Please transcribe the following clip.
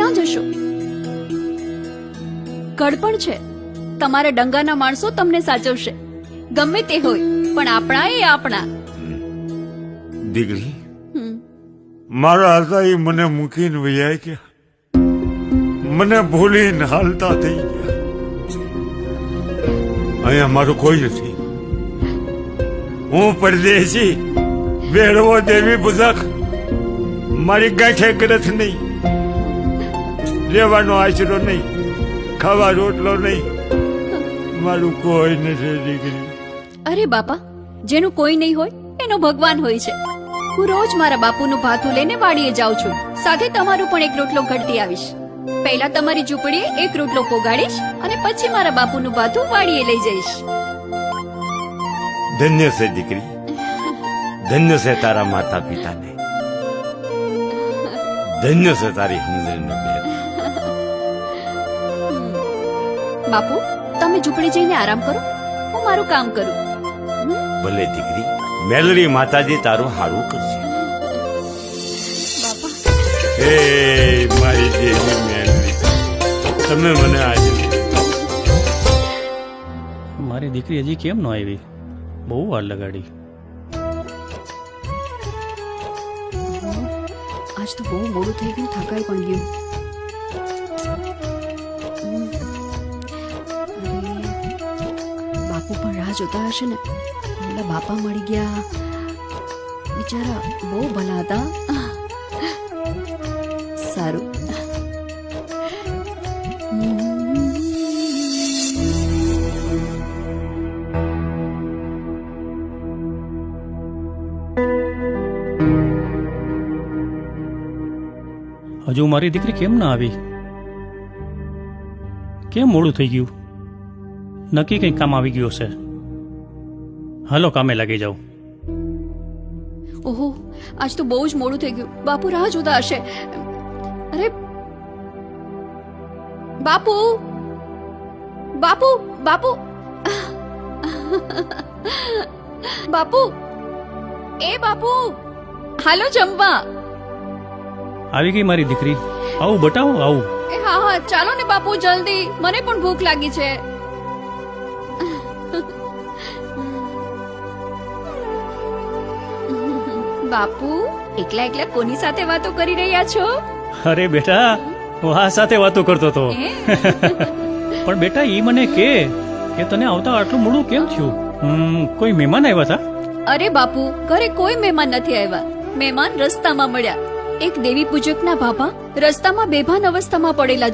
ક્યાં જશો? ગડપણ છે, તમારા ડંગાના માણસો તમને સાચવશે. ગમે તે હોય, પણ આપણા એ આપણા. દીકરી, મારા હતા એ મને મૂકીને વૈયા ગયા, મને ભૂલીને હાલતા થઈ ગયા. અહીંયા મારું કોઈ નથી. હું પરદેશી, બેડવો દેવી બુઝક, મારી ગાંઠે ગ્રથ નહીં, રહેવાનો આશરો નહીં, ખાવા રોટલો નહીં, મારું કોઈ નથી દીકરી. અરે બાપા, જેનું કોઈ નહીં હોય એનો ભગવાન હોય છે. હું રોજ મારા બાપુનું ભાથું લઈને વાડીએ જાઉં છું. સાથે તમારું પણ એક રોટલો ઘડતી આવીશ. પહેલા તમારી ઝૂંપડીએ એક રોટલો પોગાડીશ અને પછી મારા બાપુનું ભાથું વાડીએ લઈ જઈશ. ધન્ય છે દીકરી, ધન્ય છે તારા માતા પિતાને, ધન્ય છે તારી સમજણનો બેન. બાપુ, તમે ઝૂંપડી જઈને આરામ કરો, હું મારું કામ કરું. ભલે દીકરી, મેલડી માતાજી તારું હારું કરશે. બાપા, હે મારી દેવી મેલડી, તમે મને આજે મારી દીકરી હજી કેમ ન આવી? બહુ વાર લગાડી. આજ તો બહુ મોડું થઈ ગયું, થકાઈ પણ ગયું. બાપુ પણ રાહ જોતા હશે ને. પેલા બાપા મળી ગયા, બિચારા બહુ ભલા હતા. સારું. હજુ મારી દીકરી કેમ ના આવી? કેમ મોડું થઈ ગયું? નક્કી કંઈ કામ આવી ગયું હશે. હાલો કામે લાગી જાઓ. ઓહો, આજ તો બહુ જ મોડું થઈ ગયું. બાપુ રાહ જોતા હશે. અરે બાપુ, બાપુ, બાપુ, બાપુ, એ બાપુ, હાલો જમવા. આવી ગઈ મારી દીકરી. આવું બતાવો, આવું. એ હા હા, ચાલો ને બાપુ, જલ્દી, મને પણ ભૂખ લાગી છે. બાપુ, એકલા એકલા કોની સાથે વાતો કરી રહ્યા છો? અરે બેટા, હું આ સાથે વાતો કરતો હતો. પણ બેટા, ઈ મને કે તને આવતા આટલું મોડું કેમ થયું? કોઈ મહેમાન આવ્યા હતા? અરે બાપુ, ઘરે કોઈ મહેમાન નથી આવ્યા. મહેમાન રસ્તામાં મળ્યા. એક દેવી પૂજકના ભાભા રસ્તામાં બેભાન અવસ્થામાં પડેલા